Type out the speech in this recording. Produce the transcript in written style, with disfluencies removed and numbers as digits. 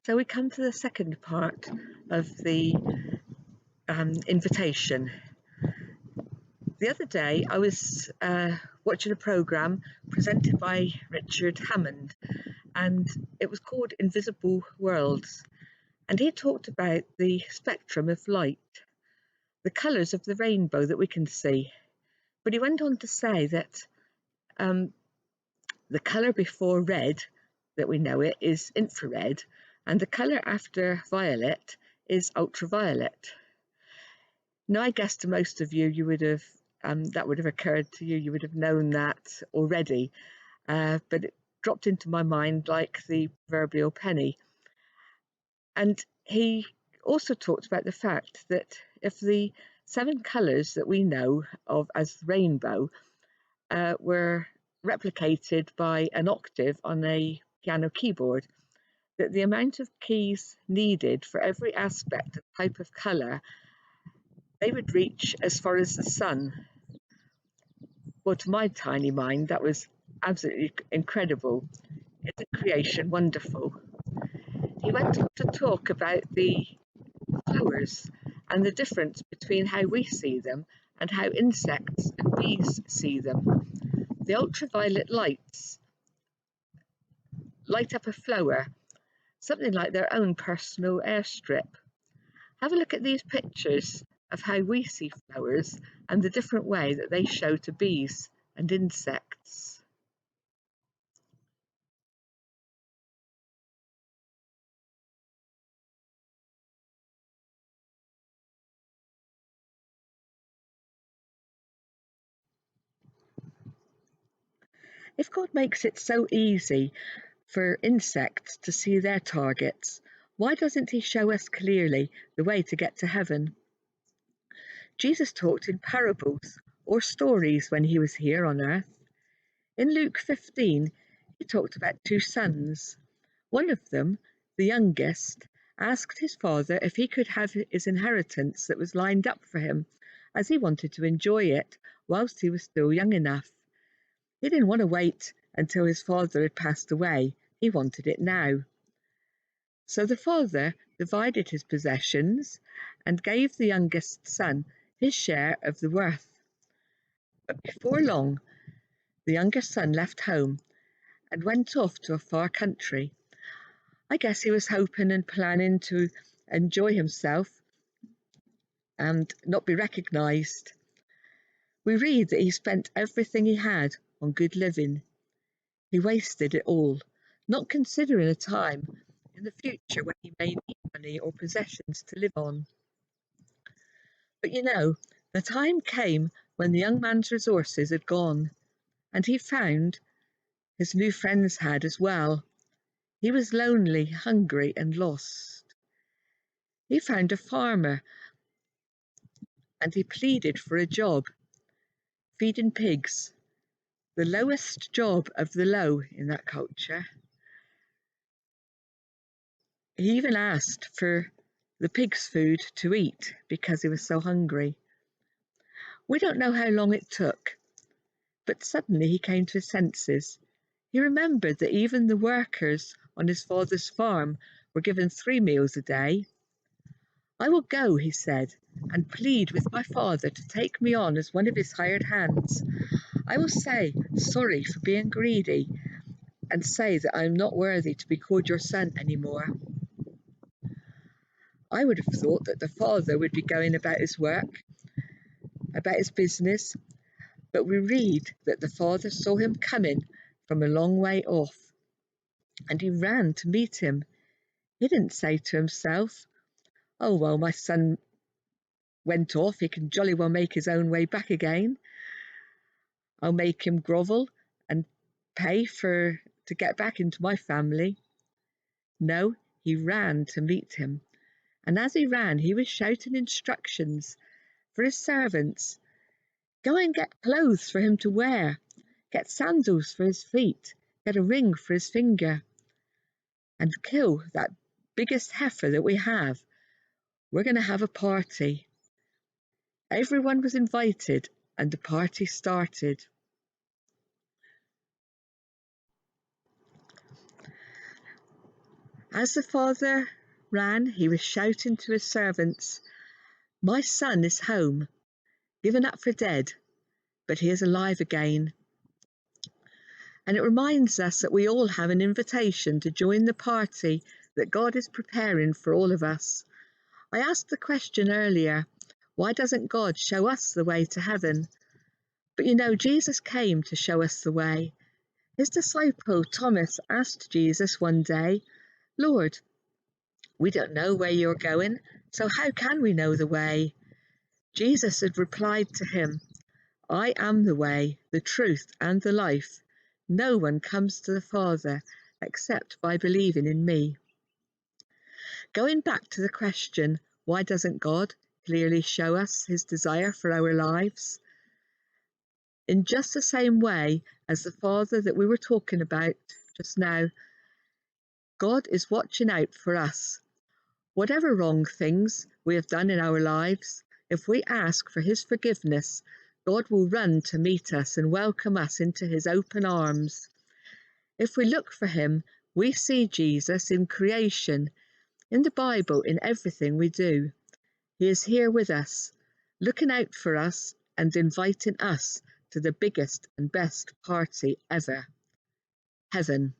So we come to the second part of the invitation. The other day I was watching a programme presented by Richard Hammond, and it was called Invisible Worlds. And he talked about the spectrum of light, the colours of the rainbow that we can see. But he went on to say that um, the colour before red, that we know it, is infrared, and the colour after violet is ultraviolet. Now, I guess to most of you, you would have that would have occurred to you. You would have known that already, but it dropped into my mind like the proverbial penny. And he also talked about the fact that if the 7 colours that we know of as the rainbow were replicated by an octave on a piano keyboard, that the amount of keys needed for every aspect and type of colour, they would reach as far as the sun. Well, to my tiny mind, that was absolutely incredible. Isn't creation wonderful? He went on to talk about the flowers and the difference between how we see them and how insects and bees see them. The ultraviolet lights light up a flower, something like their own personal airstrip. Have a look at these pictures of how we see flowers and the different way that they show to bees and insects. If God makes it so easy for insects to see their targets, why doesn't He show us clearly the way to get to heaven? Jesus talked in parables or stories when He was here on earth. In Luke 15, He talked about 2 sons. One of them, the youngest, asked his father if he could have his inheritance that was lined up for him, as he wanted to enjoy it whilst he was still young enough. He didn't want to wait until his father had passed away. He wanted it now. So the father divided his possessions and gave the youngest son his share of the worth. But before long, the younger son left home and went off to a far country. I guess he was hoping and planning to enjoy himself and not be recognised. We read that he spent everything he had on good living. He wasted it all, not considering a time in the future when he may need money or possessions to live on. But the time came when the young man's resources had gone, and he found his new friends had as well. He was lonely, hungry, and lost. He found a farmer and he pleaded for a job, feeding pigs, the lowest job of the low in that culture. He even asked for the pig's food to eat because he was so hungry. We don't know how long it took, but suddenly he came to his senses. He remembered that even the workers on his father's farm were given 3 meals a day. I will go, he said, and plead with my father to take me on as one of his hired hands. I will say sorry for being greedy and say that I am not worthy to be called your son anymore. I would have thought that the father would be going about his work, about his business, but we read that the father saw him coming from a long way off, and he ran to meet him. He didn't say to himself, "Oh, well, my son went off, he can jolly well make his own way back again. I'll make him grovel and pay to get back into my family." No, he ran to meet him, and as he ran, he was shouting instructions for his servants. Go and get clothes for him to wear, get sandals for his feet, get a ring for his finger, and kill that biggest heifer that we have. We're going to have a party. Everyone was invited, and the party started. As the father ran, he was shouting to his servants, "My son is home, given up for dead, but he is alive again." And it reminds us that we all have an invitation to join the party that God is preparing for all of us. I asked the question earlier, why doesn't God show us the way to heaven? But Jesus came to show us the way. His disciple Thomas asked Jesus one day, "Lord, we don't know where you're going, so how can we know the way?" Jesus had replied to him, "I am the way, the truth, and the life. No one comes to the Father except by believing in me." Going back to the question, why doesn't God clearly show us his desire for our lives? In just the same way as the Father that we were talking about just now, God is watching out for us. Whatever wrong things we have done in our lives, if we ask for his forgiveness, God will run to meet us and welcome us into his open arms. If we look for him, we see Jesus in creation, in the Bible, in everything we do. He is here with us, looking out for us and inviting us to the biggest and best party ever, heaven.